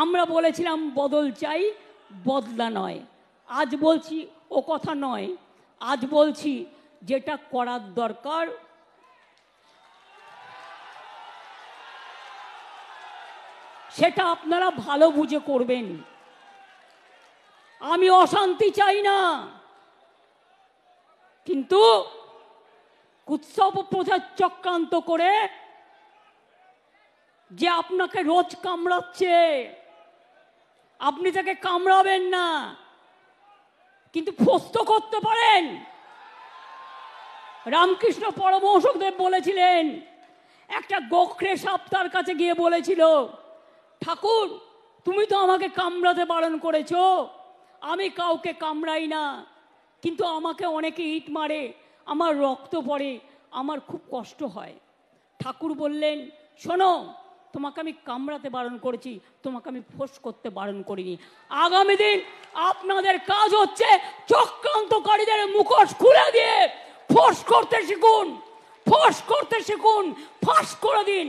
আমরা বলেছিলাম বদল চাই, বদলা নয়। আজ বলছি ও কথা নয়, আজ বলছি যেটা করার দরকার সেটা আপনারা ভালো বুঝে করবেন। আমি অশান্তি চাই না, কিন্তু উৎসব প্রচার চক্রান্ত করে যে আপনাকে রোজ কামড়াচ্ছে, আপনি তাকে কামড়াবেন না, কিন্তু ফস্ত করতে পারেন। রামকৃষ্ণ পরমহংসদেব বলেছিলেন, একটা গোখরে সাপ তার কাছে গিয়ে বলেছিল, ঠাকুর তুমি তো আমাকে কামড়াতে বারণ করেছো, আমি কাউকে কামড়াই না, কিন্তু আমাকে অনেকে ইট মারে, আমার রক্ত পড়ে, আমার খুব কষ্ট হয়। ঠাকুর বললেন, শোনো, তোমাকে আমি কামড়াতে বারণ করেছি, তোমাকে আমি ফোঁস করতে বারণ করিনি। আগামী দিন আপনাদের কাজ হচ্ছে চক্রান্তকারীদের মুখোশ খুলে দিয়ে ফোঁস করতে শিখুন, ফোঁস করতে শিখুন, ফাঁস করে দিন।